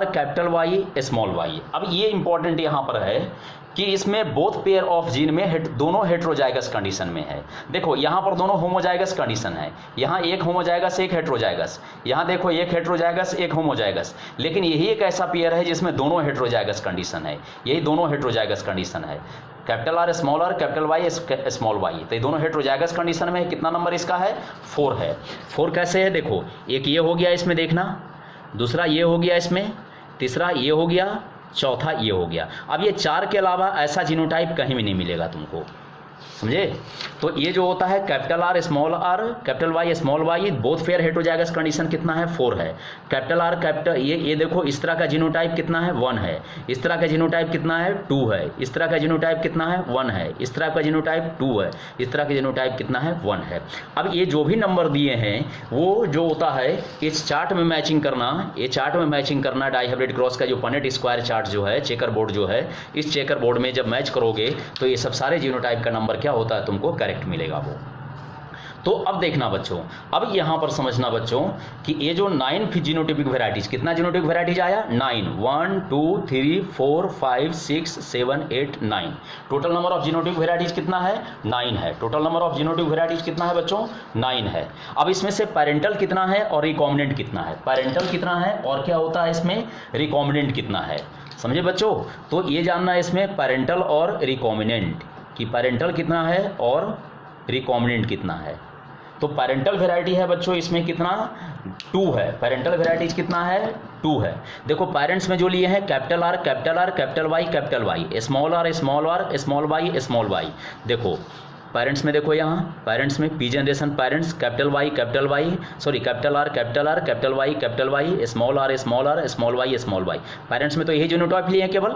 capital Y small Y. अब ये इंपॉर्टेंट यहाँ पर है कि इसमें बोथ पेयर ऑफ जीन में दोनों हेट्रोजाइगस कंडीशन में है। देखो यहाँ पर दोनों होमोजाइगस कंडीशन है, यहाँ एक होमोजाइगस एक हेट्रोजाइगस, यहाँ देखो एक हेट्रोजाइगस एक होमोजाइगस, लेकिन यही एक ऐसा पेयर है जिसमें दोनों हेट्रोजाइगस कंडीशन है, यही दोनों हेट्रोजाइगस कंडीशन है। Capital are capital Y small Y, तो ये दोनों हेट्रोजाइगस कंडीशन में है। कितना नंबर इसका है, 4 है। 4 कैसे है, देखो एक ये हो गया इसमें देखना, दूसरा ये हो गया इसमें, तीसरा ये हो गया, चौथा ये हो गया। अब ये 4 के अलावा ऐसा जीनोटाइप कहीं भी नहीं मिलेगा तुमको, समझे। तो ये जो होता है capital are capital Y small Y both pair heterozygous condition कितना है, 4 है। कैपिटल आर कैपिटल ये देखो इस तरह का जीनोटाइप कितना है, 1 है। इस तरह का जीनोटाइप कितना है, 2 है। इस तरह का जीनोटाइप कितना है, 1 है। इस तरह का जीनोटाइप 2 है। इस तरह का जीनोटाइप कितना है, 1 है। अब ये जो भी नंबर दिए हैं वो जो होता है इस चार्ट में मैचिंग करना, ये चार्ट में मैचिंग करना डाइहाइब्रिड क्रॉस का जो पनेट स्क्वायर चार्ट जो है, चेकर बोर्ड जो है, इस चेकर बोर्ड में जब मैच करोगे तो ये सब सारे जीनोटाइप का नंबर क्या होता है, तुमको करेक्ट मिलेगा वो। तो अब देखना बच्चों, अब यहां पर समझना बच्चों कि ये जो 9 जीनोटाइपिक वेराइटीज, कितना जीनोटाइपिक वेराइटीज आया, 9, 1 2 3 4 5 6 7 8 9। Total number of genotypic varieties कितना है, 9 है। Total number of genotypic varieties कितना है बच्चों, 9 है। अब इसमें से पैरेंटल कितना है और रिकॉम्बिनेंट कितना है, पैरेंटल कितना है और क्या होता है इसमें रिकॉम्बिनेंट कितना है, समझे बच्चों। तो ये जानना है इसमें पैरेंटल और रिकॉम्बिनेंट कि पैरेंटल कितना है और रिकॉम्बिनेंट कितना है। तो पैरेंटल वेराइटी है बच्चों इसमें कितना, 2 है। पैरेंटल वेराइटीज कितना है, 2 है। देखो पेरेंट्स में जो लिए हैं capital are capital Y small Y. देखो पेरेंट्स में देखो यहाँ पेरेंट्स में P generation parents capital are capital Y small Y. Parents में तो यही जीनोटाइप लिए हैं, केवल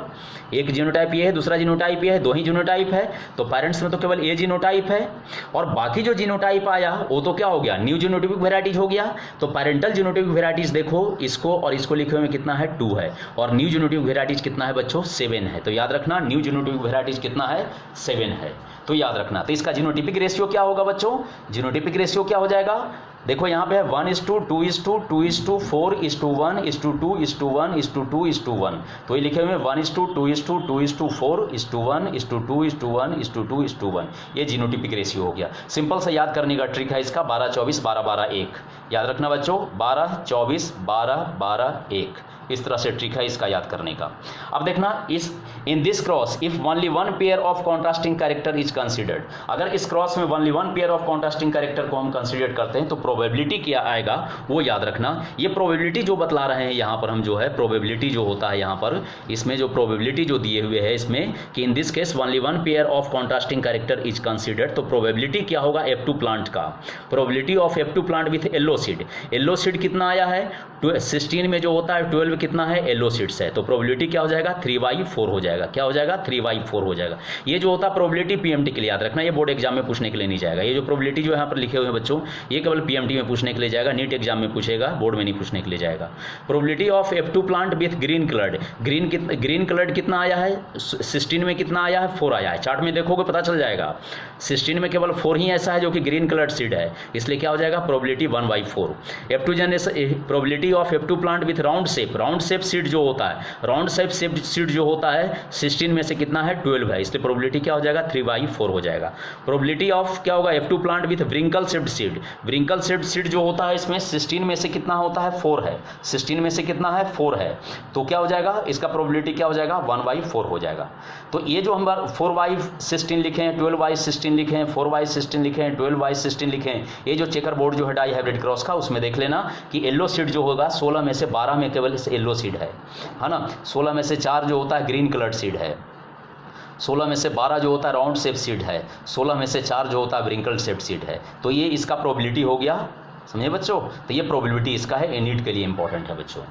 एक जीनोटाइप ये है, दूसरा जीनोटाइप ये है, 2 ही जीनोटाइप है। तो पेरेंट्स में तो केवल ये जीनोटाइप है और बाकी जो जीनोटाइप आया वो तो क्या हो गया, न्यू जीनोटाइपिक वेराइटीज हो गया। तो पैरेंटल जीनोटाइपिक वेराइटीज देखो इसको और इसको लिखे हुए में कितना है, 2 है और न्यू जीनोटाइपिक वेराइटीज कितना है बच्चों, 7 है। तो याद रखना न्यू जीनोटाइपिक वेराइटीज कितना है, 7 है। तो याद रखना, तो इसका जीनोटाइपिक रेशियो क्या होगा बच्चों, जीनोटाइपिक रेशियो क्या हो जाएगा, देखो यहाँ पे है 1:2:2:2:1:2:1:2:1। तो ये लिखे हुए 1:2:2:2:1:2:1:2:1। ये जीनोटाइपिक रेशियो हो गया। सिंपल से याद करने का ट्रिक है इसका 12-24-12-12-1। याद रखना बच्चों 12-24-12-12-1, इस तरह से ट्रिक है इसका याद करने का। अब देखना in this cross if only 1 pair of contrasting character is considered, अगर इस क्रॉस में only 1 pair of contrasting character को हम कंसीडर करते हैं तो प्रोबेबिलिटी क्या आएगा वो याद रखना। ये प्रोबेबिलिटी जो बतला रहे हैं यहाँ पर हम जो है प्रोबेबिलिटी जो होता है यहाँ पर इसमें जो प्रोबेबिलिटी जो दिए हुए है इसमें कि in this case only 1 pair of contrasting character is considered, तो प्रोबेबिलिटी क्या होगा F2 प्लांट का, probability of F2 plant with yellow seed. Yellow seed कितना आया है 16 में जो होता है 12 कितना है येलो सीड्स है, तो प्रोबेबिलिटी क्या हो जाएगा 3/4 हो जाएगा। क्या हो जाएगा 3/4 हो जाएगा। ये जो होता है प्रोबेबिलिटी पीएमटी के लिए याद रखना, ये बोर्ड एग्जाम में पूछने के लिए नहीं जाएगा। ये जो प्रोबेबिलिटी जो यहाँ पर लिखे हुए हैं बच्चों ये केवल पीएमटी में पूछने के लिए जाएगा, नीट एग्जाम में पूछेगा, बोर्ड में नहीं पूछने के लिए जाएगा। Probability of F2 plant with green coloured कितना आया है 16 में कितना आया है 4 आया है। चार्ट में देखोगे पता चल जाएगा 16 में केवल 4 ही ऐसा है जो कि ग्रीन कलर्ड सीड है, इसलिए क्या हो जाएगा probability 1/4। F2 generation probability of F2 plant with round shape round shape seed जो होता है, राउंड शेप सीड जो होता है 16 में से कितना है 12 है, इसलिए प्रोबेबिलिटी क्या हो जाएगा 3/4 हो जाएगा। प्रोबेबिलिटी ऑफ क्या होगा F2 plant with wrinkle shaped seed, wrinkle shaped seed जो होता है इसमें 16 में से कितना होता है 4 है, 16 में से कितना है 4 है, तो क्या हो जाएगा इसका प्रोबेबिलिटी क्या हो जाएगा 1/4 हो जाएगा। तो ये जो हम 4/16 लिखे हैं, 12/16 लिखे हैं, 4/16 लिखे हैं, 12/16 लिखे हैं, ये जो चेकर बोर्ड जो है डाई हाइब्रिड क्रॉस का, उसमें देख लेना कि येलो सीड जो होगा 16 में से 12 में केवल येलो सीड है ना, 16 में से 4 जो होता है ग्रीन कलर्ड सीड है, 16 में से 12 जो होता है राउंड शेप सीड है, 16 में से 4 जो होता है व्रिंकल शेप सीड है। तो ये इसका प्रोबेबिलिटी हो गया, समझे बच्चों, तो ये प्रोबेबिलिटी इसका है, ये नीट के लिए इंपॉर्टेंट है बच्चों।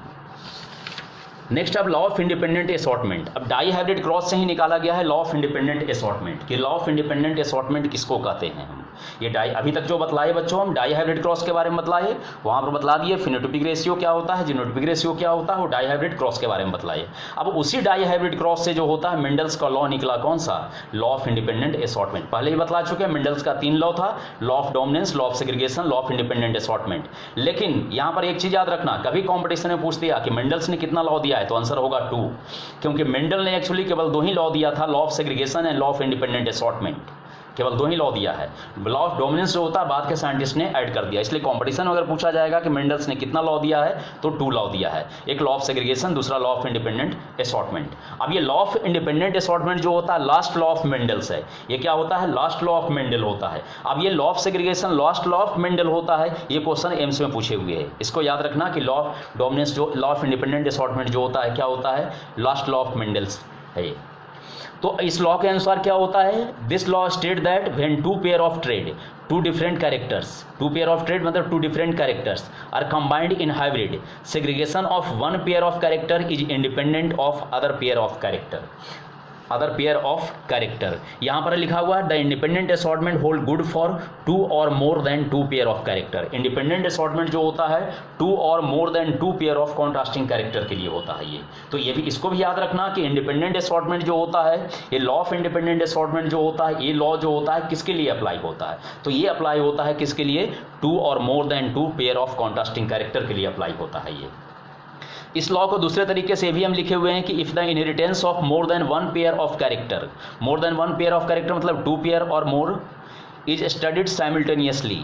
नेक्स्ट अब लॉ ऑफ इंडिपेंडेंट असॉर्टमेंट, अब डाई हाइब्रिड क्रॉस से ही निकाला गया है लॉ ऑफ इंडिपेंडेंट असॉर्टमेंट कि लॉ ऑफ इंडिपेंडेंट असॉर्टमेंट किसको कहते हैं हम। ये डाई अभी तक जो बतलाए बच्चों हम डाई हाइब्रिड क्रॉस के बारे में बतलाए, वहाँ पर बतला दिए फिनोटाइपिक रेशियो क्या होता है, जीनोटाइपिक रेशियो क्या होता है, वो डाई हाइब्रिड क्रॉस के बारे में बतलाए। अब उसी डाई हाइब्रिड क्रॉस से जो होता है मेंडल्स का लॉ निकला, कौन सा, लॉ ऑफ इंडिपेंडेंट असॉर्टमेंट। पहले ही बतला चुके हैं मेंडल्स का 3 लॉ था, law of dominance, law of segregation, law of independent assortment. लेकिन यहाँ पर एक चीज याद रखना, कभी कॉम्पिटिशन में पूछ दिया कि मेंडल्स ने कितना लॉ दिया है, तो आंसर होगा 2, क्योंकि मेंडल ने एक्चुअली केवल 2 ही लॉ दिया था, law of segregation and law of independent assortment, केवल 2 ही लॉ दिया है। लॉ ऑफ डोमिनेंस जो होता है बाद के साइंटिस्ट ने ऐड कर दिया, इसलिए कंपटीशन अगर पूछा जाएगा कि मेंडल्स ने कितना लॉ दिया है तो 2 लॉ दिया है, एक लॉ ऑफ सेग्रीगेशन, दूसरा लॉ ऑफ इंडिपेंडेंट असॉर्टमेंट। अब ये लॉ ऑफ इंडिपेंडेंट असॉर्टमेंट जो होता है लास्ट लॉ ऑफ मेंडल्स है, ये क्या होता है लास्ट लॉ ऑफ मेंडल होता है। अब ये law of segregation last law of Mendel होता है, ये क्वेश्चन एम्स में पूछे हुए हैं, इसको याद रखना कि लॉ ऑफ डोमिनेंस जो लॉ ऑफ इंडिपेंडेंट असॉर्टमेंट जो होता है क्या होता है लास्ट लॉ ऑफ मेंडल्स है ये। तो इस लॉ के अनुसार क्या होता है, this law state that when 2 pair of trait, 2 different characters, 2 pair of trait मतलब 2 different characters are combined in hybrid, segregation of 1 pair of character is independent of other pair of character, other pair of character. यहाँ पर लिखा हुआ है the independent assortment hold good for 2 और more than 2 pair of character. Independent assortment जो होता है 2 और more than 2 pair of contrasting character के लिए होता है ये। तो ये भी इसको भी याद रखना कि इंडिपेंडेंट असॉर्टमेंट जो होता है, ये लॉ ऑफ इंडिपेंडेंट असॉर्टमेंट जो होता है, ये लॉ जो होता है किसके लिए अप्लाई होता है, तो ये अप्लाई होता है किसके लिए, 2 और more than 2 pair of contrasting character के लिए अप्लाई होता है ये। इस लॉ को दूसरे तरीके से भी हम लिखे हुए हैं कि if the inheritance of more than 1 pair of character, more than 1 pair of character मतलब 2 पेयर और more is studied simultaneously,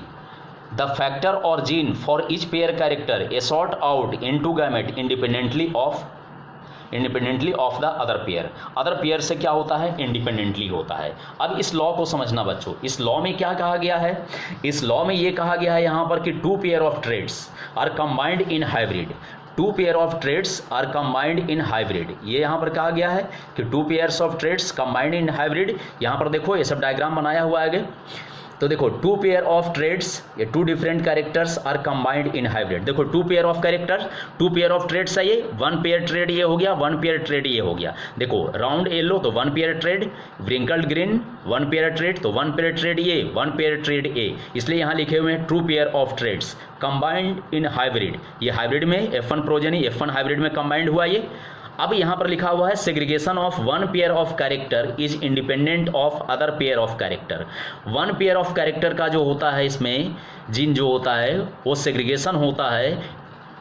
the factor और gene for each pair character assort out into gamete independently of the other pair. Other pair से क्या होता है, independently होता है। अब इस लॉ को समझना बच्चों, इस लॉ में क्या कहा गया है, इस लॉ में ये कहा गया है यहाँ पर कि 2 pair of traits are combined in hybrid, 2 pair of traits are combined in hybrid. ये यहाँ पर कहा गया है कि 2 pairs of traits combined in hybrid. यहाँ पर देखो ये सब डायग्राम बनाया हुआ है आगे, तो देखो 2 पेयर ऑफ ट्रेड्स, ये 2 different characters are combined in hybrid. देखो 2 pair of character, 2 pair of traits है ये, 1 पेयर ट्रेड ये हो गया, 1 पेयर ट्रेड ये हो गया। देखो राउंड येलो तो 1 pair trait, wrinkled green 1 pair trait, तो 1 पेयर ट्रेड ये, 1 पेयर ट्रेड ए, इसलिए यहाँ लिखे हुए हैं 2 pair of traits combined in hybrid. ये हाइब्रिड में F1 प्रोजेनी, F1 हाइब्रिड में कंबाइंड हुआ ये। अब यहाँ पर लिखा हुआ है segregation of 1 pair of character is independent of other pair of character. 1 pair of character का जो होता है इसमें जीन जो होता है वो सेग्रीगेशन होता है,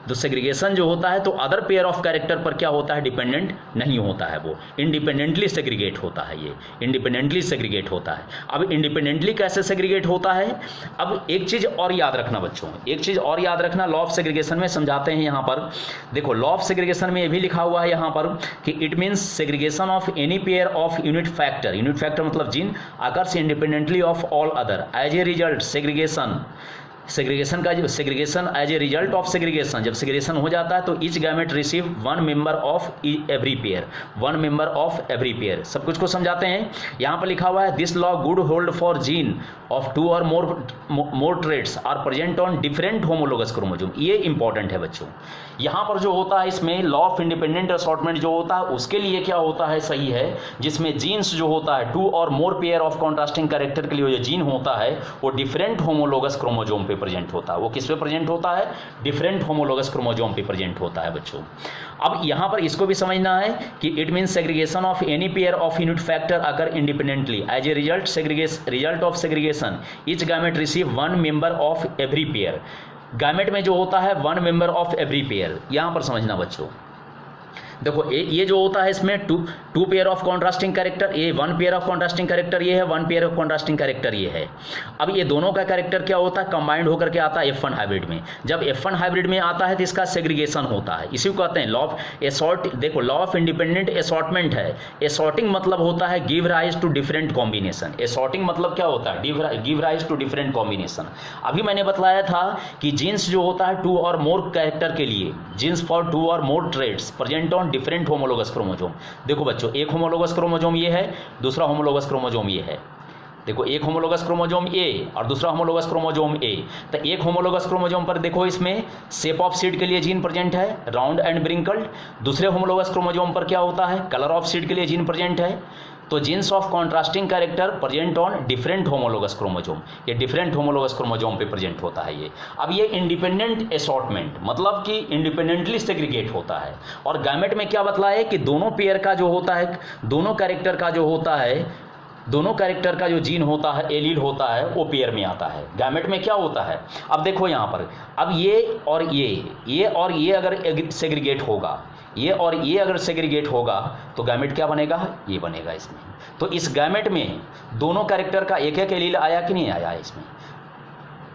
तो सेग्रीगेशन जो होता है तो अदर पेयर ऑफ कैरेक्टर पर क्या होता है, डिपेंडेंट नहीं होता है, वो इंडिपेंडेंटली सेग्रीगेट होता है, ये इंडिपेंडेंटली सेग्रीगेट होता है। अब इंडिपेंडेंटली कैसे सेग्रीगेट होता है, अब एक चीज़ और याद रखना बच्चों, एक चीज़ और याद रखना, लॉ ऑफ सेग्रीगेशन में समझाते हैं यहाँ पर। देखो लॉ ऑफ सेग्रीगेशन में ये भी लिखा हुआ है यहाँ पर कि it means segregation of any pair of unit factor, unit factor मतलब gene occurs independently of all other as a result segregation, segregation का जो segregation as a result of segregation, जब सेग्रीगेशन हो जाता है तो each gamete receive 1 member of every pair, 1 member of every pair. सब कुछ को समझाते हैं। यहाँ पर लिखा हुआ है this law good hold for gene of 2 और more traits are present on different homologous chromosome. ये इंपॉर्टेंट है बच्चों। यहाँ पर जो होता है इसमें लॉ ऑफ इंडिपेंडेंट असॉर्टमेंट जो होता है उसके लिए क्या होता है, सही है, जिसमें जीन्स जो होता है 2 और मोर पेयर ऑफ कॉन्ट्रास्टिंग कैरेक्टर के लिए जो जीन होता है वो डिफरेंट होमोलोगस क्रोमोसोम पे प्रेजेंट होता है। वो किस पे प्रेजेंट होता है, डिफरेंट होमोलोगस क्रोमोसोम पे प्रेजेंट होता है बच्चों। अब यहाँ पर इसको भी समझना है कि it means segregation of any pair of unit factor occur independently as a result of segregation each gamete receive 1 member of every pair. Gamete में जो होता है 1 मेंबर ऑफ एवरी पेयर, यहाँ पर समझना बच्चों, देखो ये जो होता है इसमें two pair of contrasting character, ये one pair of contrasting character ये है, one pair of contrasting character ये है। अब ये दोनों का कैरेक्टर क्या होता है, कंबाइंड होकर के आता है F1 हाइब्रिड में। जब F1 हाइब्रिड में आता है तो इसका सेग्रीगेशन होता है, इसी को कहते हैं लॉ ऑफ एसॉर्ट। देखो लॉ ऑफ इंडिपेंडेंट असॉर्टमेंट है। एसॉर्टिंग मतलब होता है give rise to different combination. Assorting मतलब क्या होता है, give rise to different combination. अभी मैंने बताया था कि जीन्स जो होता है 2 और मोर कैरेक्टर के लिए, जीन्स फॉर 2 और more traits present on different homologous chromosome. देखो बच्चों, एक होमोलोगस क्रोमोसोम ये है, दूसरा होमोलोगस क्रोमोसोम ये है। देखो एक होमोलोगस क्रोमोसोम ए और दूसरा होमोलोगस क्रोमोसोम ए। तो एक होमोलोगस क्रोमोसोम पर देखो इसमें शेप ऑफ सीड के लिए जीन प्रेजेंट है, राउंड एंड ब्रिंकल्ड। दूसरे होमोलोगस क्रोमोसोम पर क्या होता है, कलर ऑफ सीड के लिए जीन प्रेजेंट है। तो jeans of contrasting character present on different homologous chromosome, ये डिफरेंट होमोलोगस क्रोमोसोम पे प्रेजेंट होता है ये। अब ये इंडिपेंडेंट असॉर्टमेंट मतलब कि इंडिपेंडेंटली सेग्रीगेट होता है। और गैमेट में क्या बतलाया है कि दोनों पेयर का जो होता है, दोनों कैरेक्टर का जो होता है, दोनों कैरेक्टर का जो जीन होता है, एलील होता है, वो पेयर में आता है। गैमेट में क्या होता है, अब देखो यहाँ पर, अब ये और ये अगर सेग्रीगेट होगा, ये और ये अगर सेग्रीगेट होगा तो गैमेट क्या बनेगा, ये बनेगा इसमें। तो इस गैमेट में दोनों कैरेक्टर का एक एक एलील आया कि नहीं आया इसमें।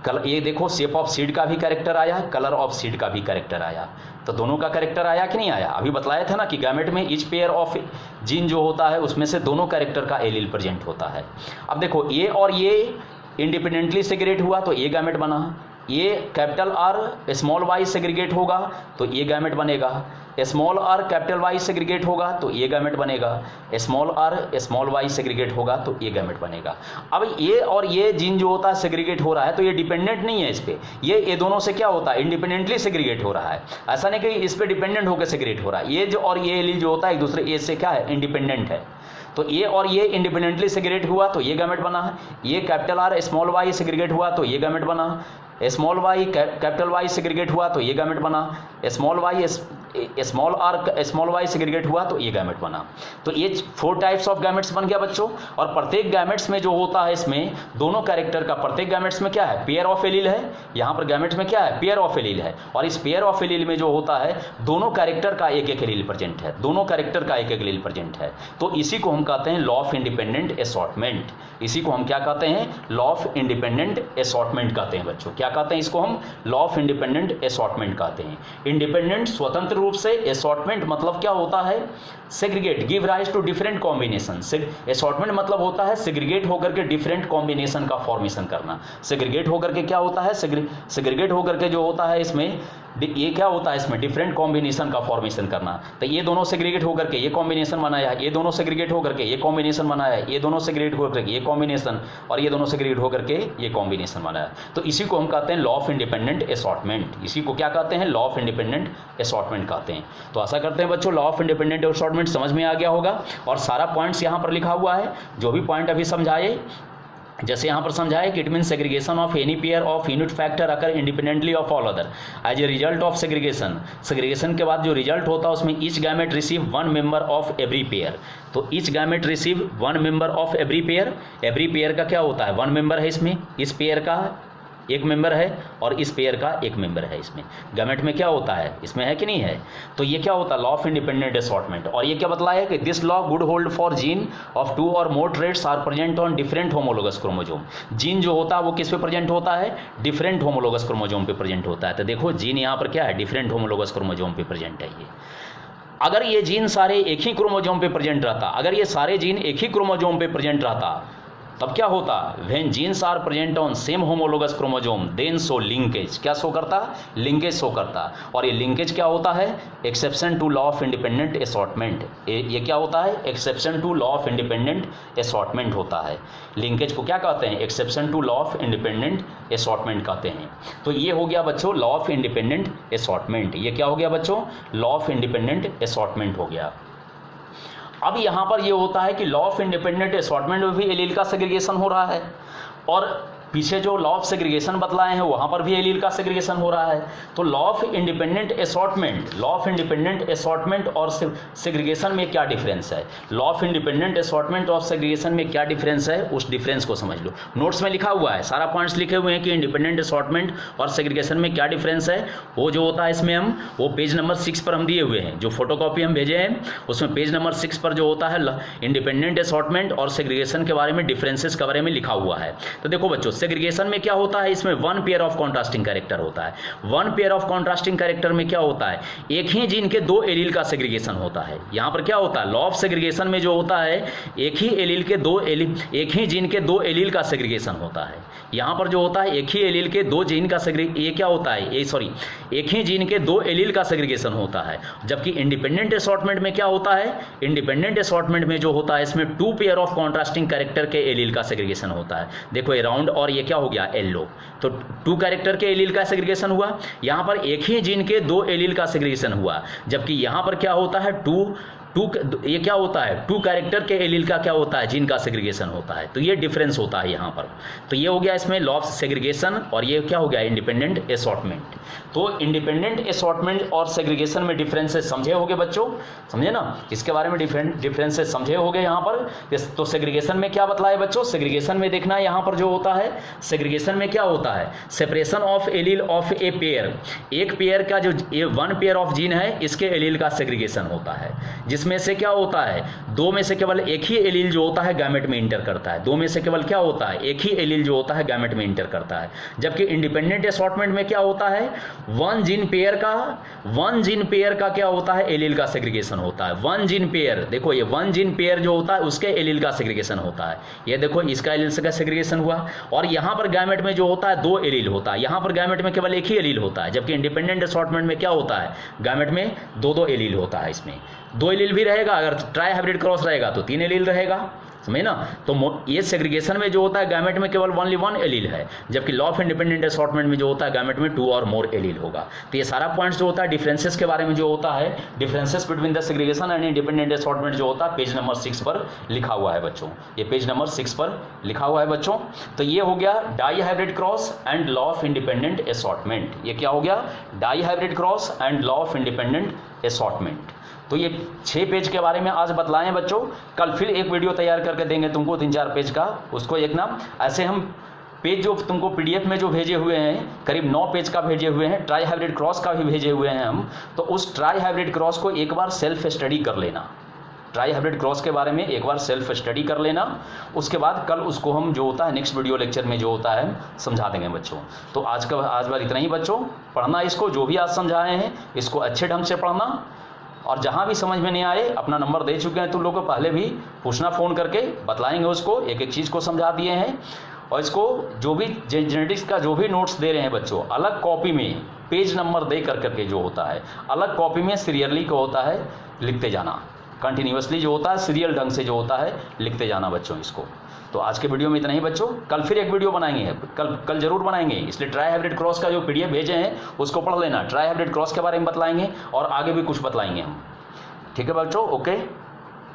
कलर, ये देखो शेप ऑफ सीड का भी कैरेक्टर आया, कलर ऑफ सीड का भी कैरेक्टर आया। तो दोनों का कैरेक्टर आया कि नहीं आया। अभी बताया था ना कि गैमेट में ईच पेयर ऑफ जीन जो होता है उसमें से दोनों कैरेक्टर का एलील प्रेजेंट होता है। अब देखो ये और ये इंडिपेंडेंटली सेग्रीगेट हुआ तो ये गैमेट बना। ये capital are small Y segregate होगा तो ये गैमेट बनेगा। Small are capital Y segregate होगा तो ये गैमेट बनेगा। Small are small Y segregate होगा तो ये गैमेट बनेगा। अब ये और ये जीन जो होता है सेग्रीगेट हो रहा है तो ये डिपेंडेंट नहीं है इस पे, ये दोनों से क्या होता है, इंडिपेंडेंटली सेग्रीगेट हो रहा है। ऐसा नहीं कि इस पे डिपेंडेंट होकर सेग्रीगेट हो रहा है। ये जो और ये एलील जो होता है एक दूसरे ए से क्या है, इंडिपेंडेंट है। तो ये और ये इंडिपेंडेंटली सेग्रीगेट हुआ तो ये गैमेट बना। ये capital are small Y segregate हुआ तो ये गैमेट बना। Small Y capital Y segregate हुआ तो ये गैमेट बना। Small Y small are small Y segregate हुआ तो ये गैमेट बना। तो ये 4 टाइप्स ऑफ गैमेट्स बन गया बच्चों। और प्रत्येक गैमेट्स में जो होता है इसमें दोनों कैरेक्टर का, प्रत्येक गैमेट्स में क्या है, पेयर ऑफ एलील है। यहाँ पर गैमेट्स में क्या है, पेयर ऑफ एलील है। और इस पेयर ऑफ एलील में जो होता है दोनों कैरेक्टर का एक एक एलील प्रेजेंट है, दोनों कैरेक्टर का एक एक एलील प्रेजेंट है। तो इसी को हम कहते हैं लॉ ऑफ इंडिपेंडेंट असॉर्टमेंट। इसी को हम क्या कहते हैं, लॉ ऑफ इंडिपेंडेंट असॉर्टमेंट कहते हैं बच्चों। क्या कहते हैं इसको हम, लॉ ऑफ इंडिपेंडेंट असॉर्टमेंट कहते हैं। इंडिपेंडेंट स्वतंत्र रूप से, असॉर्टमेंट मतलब क्या होता है, segregate, give rise to different combination. Assortment मतलब होता है सेग्रीगेट होकर के डिफरेंट कॉम्बिनेशन का फॉर्मेशन करना। सेग्रीगेट होकर के क्या होता है, सेग्रीगेट होकर के जो होता है इसमें ये क्या होता है, इसमें डिफरेंट कॉम्बिनेशन का फॉर्मेशन करना। तो ये दोनों सेग्रीगेट होकर के ये कॉम्बिनेशन बनाया, ये दोनों सेग्रीगेट होकर के ये कॉम्बिनेशन बनाया, ये दोनों सेग्रीगेट होकर के ये कॉम्बिनेशन, और ये दोनों सेग्रीगेट होकर के ये कॉम्बिनेशन बनाया। तो इसी को हम कहते हैं लॉ ऑफ इंडिपेंडेंट असॉर्टमेंट। इसी को क्या कहते हैं, लॉ ऑफ इंडिपेंडेंट असॉर्टमेंट कहते हैं। तो आशा करते हैं बच्चों लॉ ऑफ इंडिपेंडेंट असॉर्टमेंट समझ में आ गया होगा। और सारा पॉइंट्स यहाँ पर लिखा हुआ है, जो भी पॉइंट अभी समझाए, जैसे यहाँ पर समझाए कि it mean segregation of any pair of unit factor occur independently of all other as a result of segregation. सेग्रीगेशन के बाद जो रिजल्ट होता है उसमें each gamete receive 1 member of every pair. तो each gamete receive 1 member of every pair. Every pair का क्या होता है, 1 मेंबर है इसमें, इस पेयर का 1 मेंबर है और इस पेयर का 1 मेंबर है। इसमें गैमेट में क्या होता है, इसमें है कि नहीं है। तो ये क्या होता है, लॉ ऑफ इंडिपेंडेंट असॉर्टमेंट। और ये क्या बतलाया है कि this law good hold for gene of 2 और more traits are present on different homologous chromosome. Gene जो होता है वो किस पे प्रेजेंट होता है, डिफरेंट होमोलोगस क्रोमोसोम पे प्रेजेंट होता है। तो देखो जीन यहाँ पर क्या है, डिफरेंट होमोलोगस क्रोमोसोम पे प्रेजेंट है ये। अगर ये जीन सारे एक ही क्रोमोसोम पे प्रेजेंट रहता, अगर ये सारे जीन एक ही क्रोमोसोम पे प्रेजेंट रहता तब क्या होता, when genes are present on same homologous chromosome then show linkage. क्या शो करता, लिंकेज शो करता। और ये लिंकेज क्या होता है, exception to law of independent assortment. ये क्या होता है, exception to law of independent assortment होता है। लिंकेज को क्या कहते हैं, exception to law of independent assortment कहते हैं। तो ये हो गया बच्चों लॉ ऑफ इंडिपेंडेंट असॉर्टमेंट। ये क्या हो गया बच्चों, लॉ ऑफ इंडिपेंडेंट असॉर्टमेंट हो गया। अब यहाँ पर ये होता है कि लॉ ऑफ इंडिपेंडेंट असॉर्टमेंट में भी एलील का सेग्रीगेशन हो रहा है। और पीछे जो लॉ ऑफ सेग्रीगेशन बतलाए हैं वहाँ पर भी एलील का सेग्रीगेशन हो रहा है। तो लॉ ऑफ इंडिपेंडेंट असॉर्टमेंट और सेग्रीगेशन में क्या डिफरेंस है, लॉ ऑफ इंडिपेंडेंट असॉर्टमेंट और सेग्रीगेशन में क्या डिफरेंस है, उस डिफरेंस को समझ लो। नोट्स में लिखा हुआ है, सारा पॉइंट्स लिखे हुए हैं कि इंडिपेंडेंट असॉर्टमेंट और सेग्रीगेशन में क्या डिफरेंस है। वो जो होता है इसमें हम वो पेज नंबर 6 पर हम दिए हुए हैं, जो फोटोकॉपी हम भेजे हैं उसमें पेज नंबर 6 पर जो होता है इंडिपेंडेंट असॉर्टमेंट और सेग्रीगेशन के बारे में डिफरेंसेस के बारे में लिखा हुआ है। तो देखो बच्चों, सेग्रीगेशन में क्या होता है, इसमें one pair of contrasting character होता है। One pair of contrasting character में क्या होता है, एक ही जीन के दो एलील का सेग्रीगेशन होता है। यहां पर क्या होता है, लॉ ऑफ सेग्रीगेशन में जो होता है एक ही जीन के दो एलील का सेग्रीगेशन होता है। यहां पर जो होता है एक ही एलील के दो जीन का एक ही जीन के दो एलील का सेग्रीगेशन होता है। जबकि इंडिपेंडेंट असॉर्टमेंट में क्या होता है, इंडिपेंडेंट असॉर्टमेंट में जो होता है इसमें two pair of contrasting character के एलील का सेग्रीगेशन होता है। देखो ये राउंड और ये क्या हो गया, येलो, तो टू कैरेक्टर के एलील का सेग्रीगेशन हुआ। यहां पर एक ही जीन के दो एलील का सेग्रीगेशन हुआ, जबकि यहां पर क्या होता है ये क्या होता है, टू कैरेक्टर के एलील का क्या होता है, जीन का सेग्रीगेशन होता है। तो ये डिफरेंस होता है यहाँ पर। तो ये हो गया इसमें लॉ ऑफ सेग्रीगेशन और ये क्या हो गया, इंडिपेंडेंट असॉर्टमेंट। तो इंडिपेंडेंट असॉर्टमेंट और सेग्रीगेशन में डिफरेंसेस समझे होंगे बच्चों, समझे ना, इसके बारे में डिफरेंसेस समझे होंगे यहाँ पर। तो सेग्रीगेशन में क्या बतलाए बच्चों, सेग्रीगेशन में देखना है यहाँ पर जो होता है, सेग्रीगेशन में क्या होता है, separation of allele of a pair, एक पेयर का जो वन पेयर ऑफ जीन है इसके एलील का सेग्रीगेशन होता है, जिसमें से क्या होता है, दो में से केवल एक ही एलील जो होता है गैमेट में इंटर करता है। दो में से केवल क्या होता है, एक ही एलील जो होता है गैमेट में इंटर करता है। जबकि इंडिपेंडेंट असॉर्टमेंट में क्या होता है, वन जीन पेयर का क्या होता है, एलील का सेग्रीगेशन होता है। वन जीन पेयर, देखो ये वन जीन पेयर जो होता है उसके एलील का सेग्रीगेशन होता है। ये देखो इसका एलील का सेग्रीगेशन हुआ। और यहां पर गैमेट में जो होता है दो एलील होता है, यहां पर गैमेट में केवल एक ही एलील होता है। जबकि इंडिपेंडेंट असॉर्टमेंट में क्या होता है, गैमेट में दो एलील होता है। इसमें दो एलील भी रहेगा, अगर ट्राई हाइब्रिड क्रॉस रहेगा तो 3 एलील रहेगा, समझे ना। तो ये सेग्रीगेशन में जो होता है गैमेट में केवल ओनली 1 एलील है, जबकि लॉ ऑफ इंडिपेंडेंट असॉर्टमेंट में जो होता है गैमेट में 2 और मोर एलील होगा। तो ये सारा पॉइंट्स जो होता है डिफरेंसेस के बारे में जो होता है, differences between the segregation and independent assortment जो होता है पेज नंबर 6 पर लिखा हुआ है बच्चों। ये पेज नंबर 6 पर लिखा हुआ है बच्चों। तो ये हो गया dihybrid cross and law of independent assortment. ये क्या हो गया, dihybrid cross and law of independent assortment. तो ये 6 पेज के बारे में आज बतलाएं बच्चों। कल फिर एक वीडियो तैयार करके देंगे तुमको 3-4 पेज का, उसको एक ना ऐसे हम पेज जो तुमको पीडीएफ में जो भेजे हुए हैं करीब 9 पेज का भेजे हुए हैं, ट्राई हाइब्रिड क्रॉस का भी भेजे हुए हैं हम। तो उस ट्राई हाइब्रिड क्रॉस को एक बार सेल्फ स्टडी कर लेना, ट्राई हाइब्रिड क्रॉस के बारे में एक बार सेल्फ स्टडी कर लेना। उसके बाद कल उसको हम जो होता है नेक्स्ट वीडियो लेक्चर में जो होता है समझा देंगे बच्चों। तो आज बार इतना ही बच्चों, पढ़ना इसको, जो भी आज समझाए हैं इसको अच्छे ढंग से पढ़ना। और जहाँ भी समझ में नहीं आए अपना नंबर दे चुके हैं तुम लोग को, पहले भी पूछना फ़ोन करके, बतलाएंगे उसको, एक एक चीज़ को समझा दिए हैं। और इसको जो भी जेनेटिक्स का जो भी नोट्स दे रहे हैं बच्चों, अलग कॉपी में पेज नंबर दे करके जो होता है अलग कॉपी में सीरियली को होता है लिखते जाना, कंटिन्यूसली जो होता है सीरियल ढंग से जो होता है लिखते जाना बच्चों इसको। तो आज के वीडियो में इतना ही बच्चों, कल फिर एक वीडियो बनाएंगे, कल जरूर बनाएंगे। इसलिए ट्राई हाइब्रिड क्रॉस का जो पीडीएफ भेजे हैं उसको पढ़ लेना, ट्राई हाइब्रिड क्रॉस के बारे में बतलाएंगे और आगे भी कुछ बतलाएंगे हम। ठीक है बच्चों, ओके।